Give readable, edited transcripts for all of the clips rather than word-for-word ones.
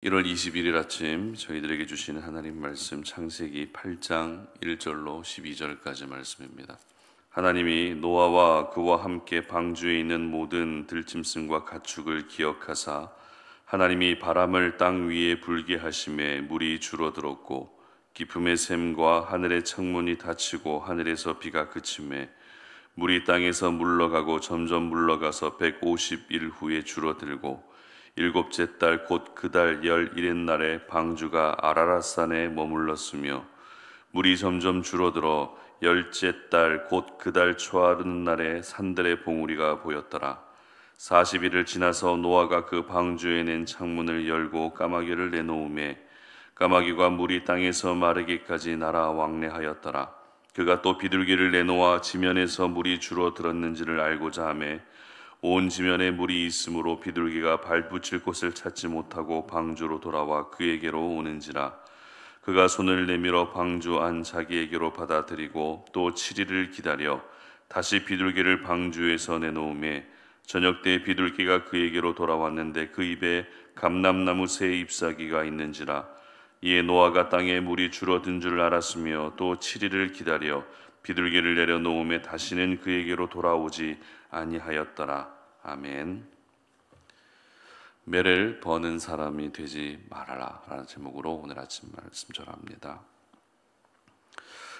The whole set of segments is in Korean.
1월 21일 아침 저희들에게 주시는 하나님 말씀 창세기 8장 1절로 12절까지 말씀입니다. 하나님이 노아와 그와 함께 방주에 있는 모든 들짐승과 가축을 기억하사 하나님이 바람을 땅 위에 불게 하심에 물이 줄어들었고 깊음의 샘과 하늘의 창문이 닫히고 하늘에서 비가 그침에 물이 땅에서 물러가고 점점 물러가서 150일 후에 줄어들고 일곱째 달 곧 그 달 11의 날에 방주가 아라랏산에 머물렀으며 물이 점점 줄어들어 열째 달 곧 그 달 초하룻 날에 산들의 봉우리가 보였더라. 40일을 지나서 노아가 그 방주에 낸 창문을 열고 까마귀를 내놓음에 까마귀가 물이 땅에서 마르기까지 날아 왕래하였더라. 그가 또 비둘기를 내놓아 지면에서 물이 줄어들었는지를 알고자 하매 온 지면에 물이 있으므로 비둘기가 발붙일 곳을 찾지 못하고 방주로 돌아와 그에게로 오는지라. 그가 손을 내밀어 방주 안 자기에게로 받아들이고 또 7일을 기다려 다시 비둘기를 방주에서 내놓음에 저녁 때 비둘기가 그에게로 돌아왔는데 그 입에 감람나무 새 잎사귀가 있는지라. 이에 노아가 땅에 물이 줄어든 줄 알았으며 또 7일을 기다려 비둘기를 내려놓음에 다시는 그에게로 돌아오지 아니하였더라. 아멘. 매를 버는 사람이 되지 말아라 라는 제목으로 오늘 아침 말씀 전합니다.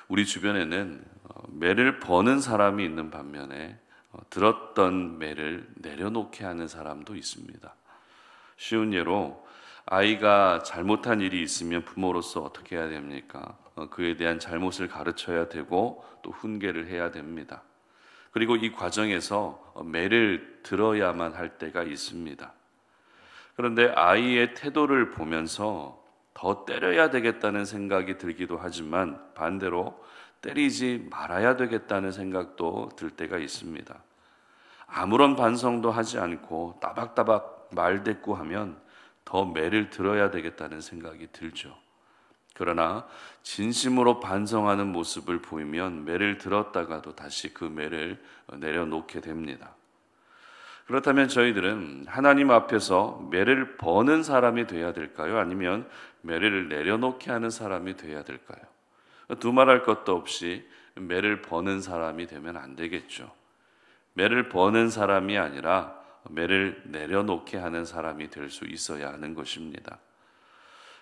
우리 주변에는 매를 버는 사람이 있는 반면에 들었던 매를 내려놓게 하는 사람도 있습니다. 쉬운 예로 아이가 잘못한 일이 있으면 부모로서 어떻게 해야 됩니까? 그에 대한 잘못을 가르쳐야 되고 또 훈계를 해야 됩니다. 그리고 이 과정에서 매를 들어야만 할 때가 있습니다. 그런데 아이의 태도를 보면서 더 때려야 되겠다는 생각이 들기도 하지만 반대로 때리지 말아야 되겠다는 생각도 들 때가 있습니다. 아무런 반성도 하지 않고 따박따박 말대꾸하면 더 매를 들어야 되겠다는 생각이 들죠. 그러나 진심으로 반성하는 모습을 보이면 매를 들었다가도 다시 그 매를 내려놓게 됩니다. 그렇다면 저희들은 하나님 앞에서 매를 버는 사람이 돼야 될까요? 아니면 매를 내려놓게 하는 사람이 돼야 될까요? 두말할 것도 없이 매를 버는 사람이 되면 안 되겠죠. 매를 버는 사람이 아니라 매를 내려놓게 하는 사람이 될 수 있어야 하는 것입니다.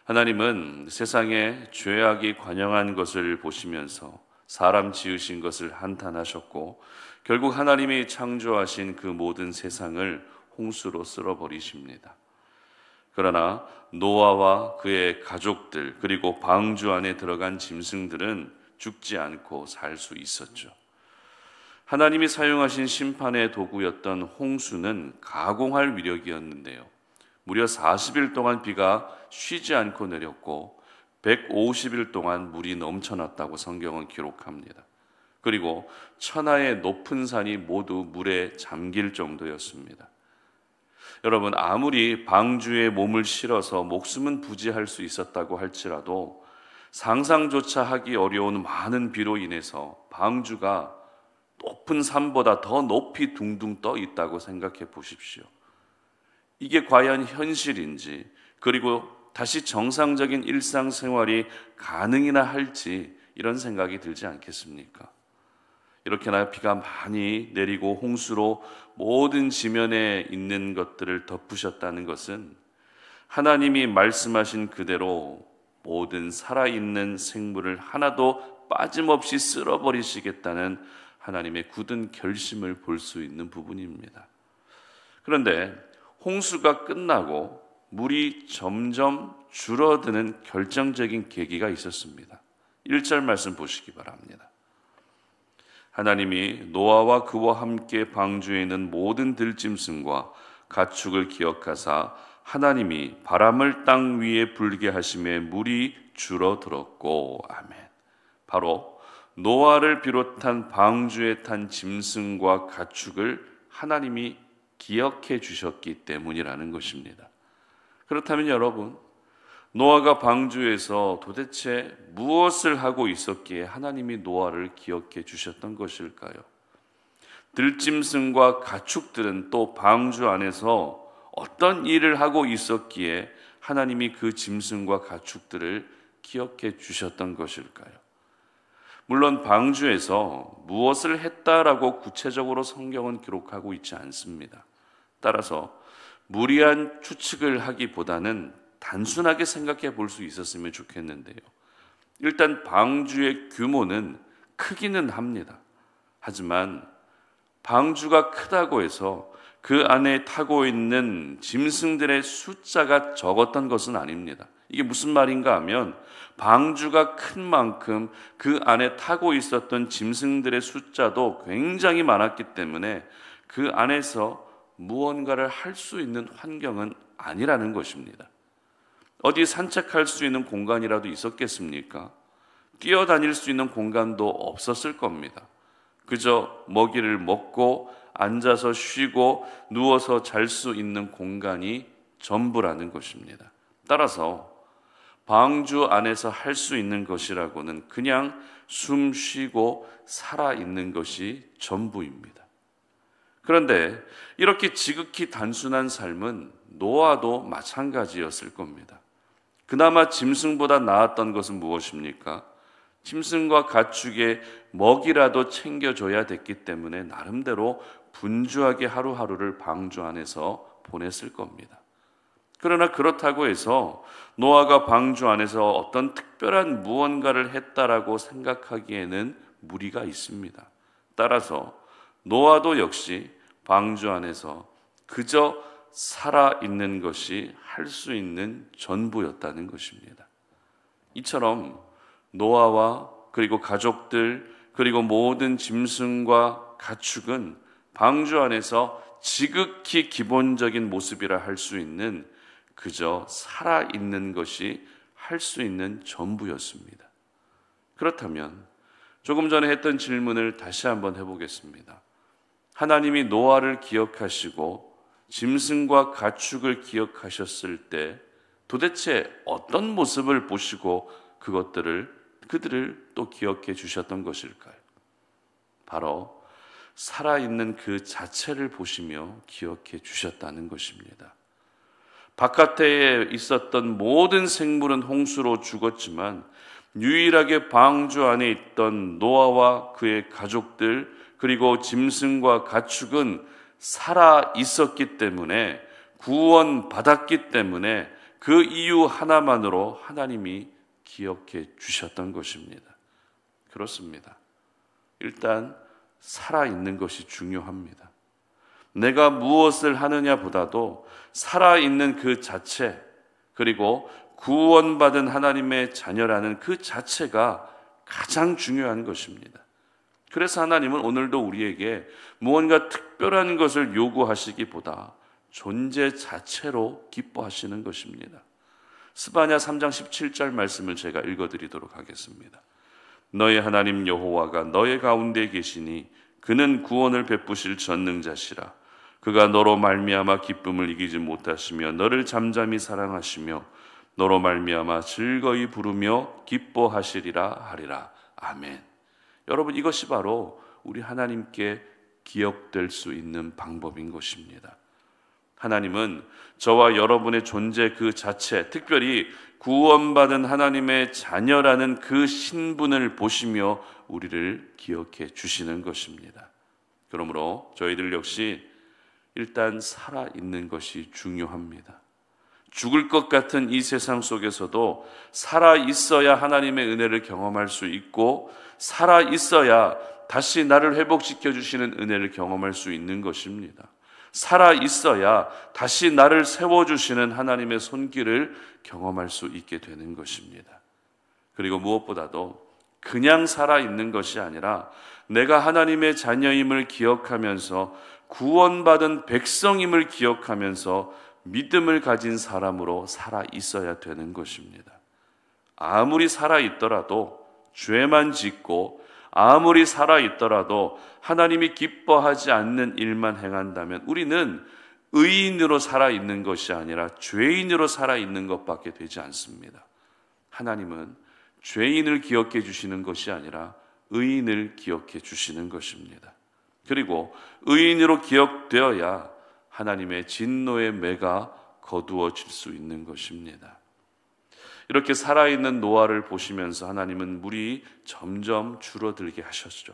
하나님은 세상에 죄악이 관영한 것을 보시면서 사람 지으신 것을 한탄하셨고 결국 하나님이 창조하신 그 모든 세상을 홍수로 쓸어버리십니다. 그러나 노아와 그의 가족들 그리고 방주 안에 들어간 짐승들은 죽지 않고 살 수 있었죠. 하나님이 사용하신 심판의 도구였던 홍수는 가공할 위력이었는데요. 무려 40일 동안 비가 쉬지 않고 내렸고 150일 동안 물이 넘쳐났다고 성경은 기록합니다. 그리고 천하의 높은 산이 모두 물에 잠길 정도였습니다. 여러분, 아무리 방주에 몸을 실어서 목숨은 부지할 수 있었다고 할지라도 상상조차 하기 어려운 많은 비로 인해서 방주가 높은 산보다 더 높이 둥둥 떠 있다고 생각해 보십시오. 이게 과연 현실인지, 그리고 다시 정상적인 일상생활이 가능이나 할지 이런 생각이 들지 않겠습니까? 이렇게나 비가 많이 내리고 홍수로 모든 지면에 있는 것들을 덮으셨다는 것은 하나님이 말씀하신 그대로 모든 살아있는 생물을 하나도 빠짐없이 쓸어버리시겠다는 하나님의 굳은 결심을 볼 수 있는 부분입니다. 그런데 홍수가 끝나고 물이 점점 줄어드는 결정적인 계기가 있었습니다. 1절 말씀 보시기 바랍니다. 하나님이 노아와 그와 함께 방주에 있는 모든 들짐승과 가축을 기억하사 하나님이 바람을 땅 위에 불게 하심에 물이 줄어들었고. 아멘. 바로 노아를 비롯한 방주에 탄 짐승과 가축을 하나님이 기억해 주셨기 때문이라는 것입니다. 그렇다면 여러분, 노아가 방주에서 도대체 무엇을 하고 있었기에 하나님이 노아를 기억해 주셨던 것일까요? 들짐승과 가축들은 또 방주 안에서 어떤 일을 하고 있었기에 하나님이 그 짐승과 가축들을 기억해 주셨던 것일까요? 물론 방주에서 무엇을 했다라고 구체적으로 성경은 기록하고 있지 않습니다. 따라서 무리한 추측을 하기보다는 단순하게 생각해 볼 수 있었으면 좋겠는데요. 일단 방주의 규모는 크기는 합니다. 하지만 방주가 크다고 해서 그 안에 타고 있는 짐승들의 숫자가 적었던 것은 아닙니다. 이게 무슨 말인가 하면 방주가 큰 만큼 그 안에 타고 있었던 짐승들의 숫자도 굉장히 많았기 때문에 그 안에서 무언가를 할 수 있는 환경은 아니라는 것입니다. 어디 산책할 수 있는 공간이라도 있었겠습니까? 뛰어다닐 수 있는 공간도 없었을 겁니다. 그저 먹이를 먹고 앉아서 쉬고 누워서 잘 수 있는 공간이 전부라는 것입니다. 따라서 방주 안에서 할 수 있는 것이라고는 그냥 숨 쉬고 살아있는 것이 전부입니다. 그런데 이렇게 지극히 단순한 삶은 노아도 마찬가지였을 겁니다. 그나마 짐승보다 나았던 것은 무엇입니까? 짐승과 가축의 먹이라도 챙겨줘야 됐기 때문에 나름대로 분주하게 하루하루를 방주 안에서 보냈을 겁니다. 그러나 그렇다고 해서 노아가 방주 안에서 어떤 특별한 무언가를 했다라고 생각하기에는 무리가 있습니다. 따라서 노아도 역시 방주 안에서 그저 살아있는 것이 할 수 있는 전부였다는 것입니다. 이처럼 노아와 그리고 가족들 그리고 모든 짐승과 가축은 방주 안에서 지극히 기본적인 모습이라 할 수 있는 그저 살아있는 것이 할 수 있는 전부였습니다. 그렇다면 조금 전에 했던 질문을 다시 한번 해보겠습니다. 하나님이 노아를 기억하시고 짐승과 가축을 기억하셨을 때 도대체 어떤 모습을 보시고 그들을 또 기억해 주셨던 것일까요? 바로 살아있는 그 자체를 보시며 기억해 주셨다는 것입니다. 바깥에 있었던 모든 생물은 홍수로 죽었지만 유일하게 방주 안에 있던 노아와 그의 가족들 그리고 짐승과 가축은 살아 있었기 때문에 구원받았기 때문에 그 이유 하나만으로 하나님이 기억해 주셨던 것입니다. 그렇습니다. 일단 살아있는 것이 중요합니다. 내가 무엇을 하느냐보다도 살아있는 그 자체 그리고 구원받은 하나님의 자녀라는 그 자체가 가장 중요한 것입니다. 그래서 하나님은 오늘도 우리에게 무언가 특별한 것을 요구하시기보다 존재 자체로 기뻐하시는 것입니다. 스바냐 3장 17절 말씀을 제가 읽어드리도록 하겠습니다. 너의 하나님 여호와가 너의 가운데 계시니 그는 구원을 베푸실 전능자시라. 그가 너로 말미암아 기쁨을 이기지 못하시며 너를 잠잠히 사랑하시며 너로 말미암아 즐거이 부르며 기뻐하시리라 하리라. 아멘. 여러분, 이것이 바로 우리 하나님께 기억될 수 있는 방법인 것입니다. 하나님은 저와 여러분의 존재 그 자체, 특별히 구원받은 하나님의 자녀라는 그 신분을 보시며 우리를 기억해 주시는 것입니다. 그러므로 저희들 역시 일단 살아있는 것이 중요합니다. 죽을 것 같은 이 세상 속에서도 살아있어야 하나님의 은혜를 경험할 수 있고 살아있어야 다시 나를 회복시켜 주시는 은혜를 경험할 수 있는 것입니다. 살아있어야 다시 나를 세워주시는 하나님의 손길을 경험할 수 있게 되는 것입니다. 그리고 무엇보다도 그냥 살아있는 것이 아니라 내가 하나님의 자녀임을 기억하면서 구원받은 백성임을 기억하면서 믿음을 가진 사람으로 살아있어야 되는 것입니다. 아무리 살아있더라도 죄만 짓고 아무리 살아있더라도 하나님이 기뻐하지 않는 일만 행한다면 우리는 의인으로 살아있는 것이 아니라 죄인으로 살아있는 것밖에 되지 않습니다. 하나님은 죄인을 기억해 주시는 것이 아니라 의인을 기억해 주시는 것입니다. 그리고 의인으로 기억되어야 하나님의 진노의 매가 거두어질 수 있는 것입니다. 이렇게 살아있는 노아를 보시면서 하나님은 물이 점점 줄어들게 하셨죠.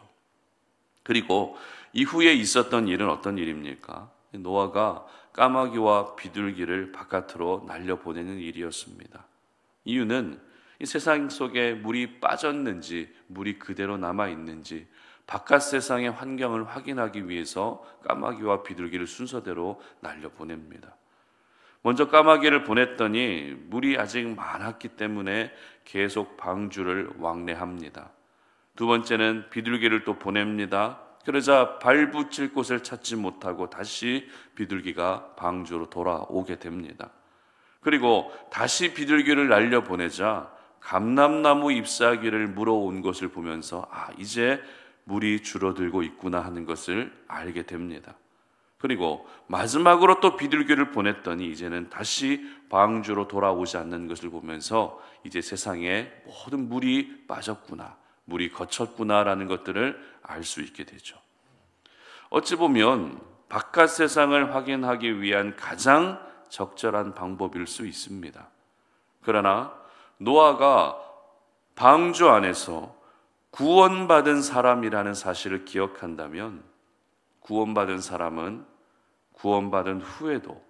그리고 이후에 있었던 일은 어떤 일입니까? 노아가 까마귀와 비둘기를 바깥으로 날려보내는 일이었습니다. 이유는 이 세상 속에 물이 빠졌는지 물이 그대로 남아있는지 바깥 세상의 환경을 확인하기 위해서 까마귀와 비둘기를 순서대로 날려보냅니다. 먼저 까마귀를 보냈더니 물이 아직 많았기 때문에 계속 방주를 왕래합니다. 두 번째는 비둘기를 또 보냅니다. 그러자 발붙일 곳을 찾지 못하고 다시 비둘기가 방주로 돌아오게 됩니다. 그리고 다시 비둘기를 날려보내자 감람나무 잎사귀를 물어온 것을 보면서 이제 물이 줄어들고 있구나 하는 것을 알게 됩니다. 그리고 마지막으로 또 비둘기를 보냈더니 이제는 다시 방주로 돌아오지 않는 것을 보면서 이제 세상에 모든 물이 빠졌구나, 물이 거쳤구나라는 것들을 알 수 있게 되죠. 어찌 보면 바깥 세상을 확인하기 위한 가장 적절한 방법일 수 있습니다. 그러나 노아가 방주 안에서 구원받은 사람이라는 사실을 기억한다면 구원받은 사람은 구원받은 후에도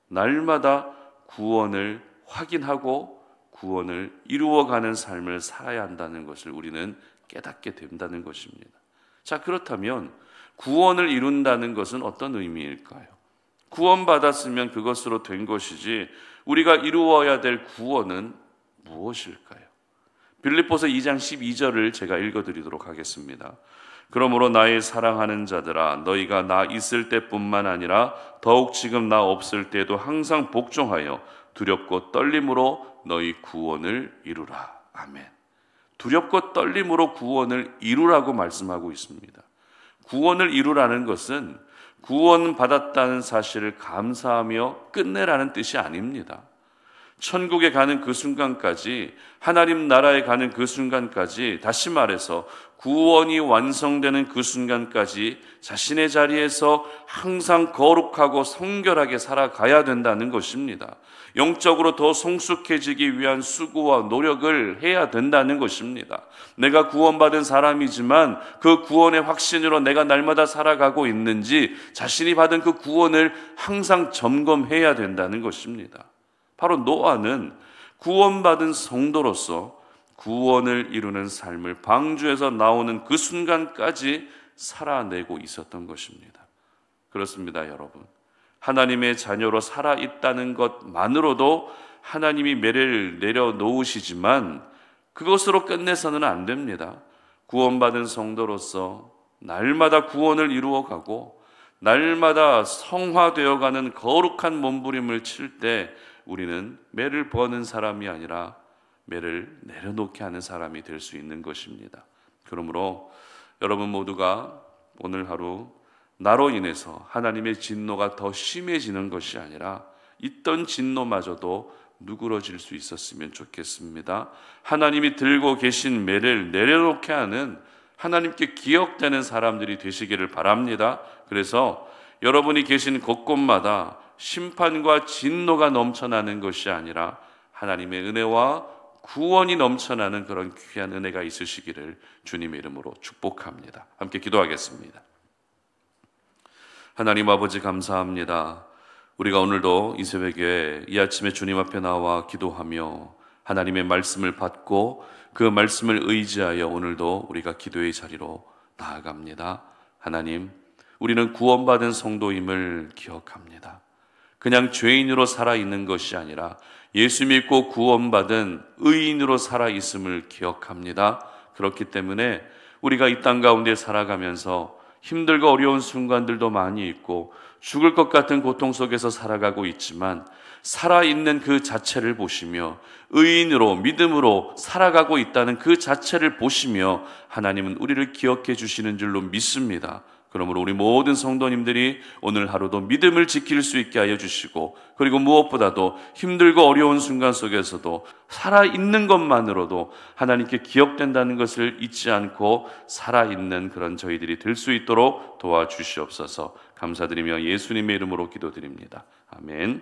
날마다 구원을 확인하고 구원을 이루어가는 삶을 살아야 한다는 것을 우리는 깨닫게 된다는 것입니다. 자, 그렇다면 구원을 이룬다는 것은 어떤 의미일까요? 구원받았으면 그것으로 된 것이지 우리가 이루어야 될 구원은 무엇일까요? 빌립보서 2장 12절을 제가 읽어드리도록 하겠습니다. 그러므로 나의 사랑하는 자들아, 너희가 나 있을 때뿐만 아니라 더욱 지금 나 없을 때에도 항상 복종하여 두렵고 떨림으로 너희 구원을 이루라. 아멘. 두렵고 떨림으로 구원을 이루라고 말씀하고 있습니다. 구원을 이루라는 것은 구원받았다는 사실을 감사하며 끝내라는 뜻이 아닙니다. 천국에 가는 그 순간까지, 하나님 나라에 가는 그 순간까지, 다시 말해서 구원이 완성되는 그 순간까지 자신의 자리에서 항상 거룩하고 성결하게 살아가야 된다는 것입니다. 영적으로 더 성숙해지기 위한 수고와 노력을 해야 된다는 것입니다. 내가 구원받은 사람이지만 그 구원의 확신으로 내가 날마다 살아가고 있는지 자신이 받은 그 구원을 항상 점검해야 된다는 것입니다. 바로 노아는 구원받은 성도로서 구원을 이루는 삶을 방주에서 나오는 그 순간까지 살아내고 있었던 것입니다. 그렇습니다, 여러분. 하나님의 자녀로 살아있다는 것만으로도 하나님이 매를 내려놓으시지만 그것으로 끝내서는 안 됩니다. 구원받은 성도로서 날마다 구원을 이루어가고 날마다 성화되어가는 거룩한 몸부림을 칠 때 우리는 매를 버는 사람이 아니라 매를 내려놓게 하는 사람이 될 수 있는 것입니다. 그러므로 여러분 모두가 오늘 하루 나로 인해서 하나님의 진노가 더 심해지는 것이 아니라 있던 진노마저도 누그러질 수 있었으면 좋겠습니다. 하나님이 들고 계신 매를 내려놓게 하는 하나님께 기억되는 사람들이 되시기를 바랍니다. 그래서 여러분이 계신 곳곳마다 심판과 진노가 넘쳐나는 것이 아니라 하나님의 은혜와 구원이 넘쳐나는 그런 귀한 은혜가 있으시기를 주님의 이름으로 축복합니다. 함께 기도하겠습니다. 하나님 아버지 감사합니다. 우리가 오늘도 이 새벽에 이 아침에 주님 앞에 나와 기도하며 하나님의 말씀을 받고 그 말씀을 의지하여 오늘도 우리가 기도의 자리로 나아갑니다. 하나님, 우리는 구원받은 성도임을 기억합니다. 그냥 죄인으로 살아있는 것이 아니라 예수 믿고 구원받은 의인으로 살아있음을 기억합니다. 그렇기 때문에 우리가 이 땅 가운데 살아가면서 힘들고 어려운 순간들도 많이 있고 죽을 것 같은 고통 속에서 살아가고 있지만 살아있는 그 자체를 보시며 의인으로 믿음으로 살아가고 있다는 그 자체를 보시며 하나님은 우리를 기억해 주시는 줄로 믿습니다. 그러므로 우리 모든 성도님들이 오늘 하루도 믿음을 지킬 수 있게 하여 주시고, 그리고 무엇보다도 힘들고 어려운 순간 속에서도 살아있는 것만으로도 하나님께 기억된다는 것을 잊지 않고 살아있는 그런 저희들이 될 수 있도록 도와주시옵소서. 감사드리며 예수님의 이름으로 기도드립니다. 아멘.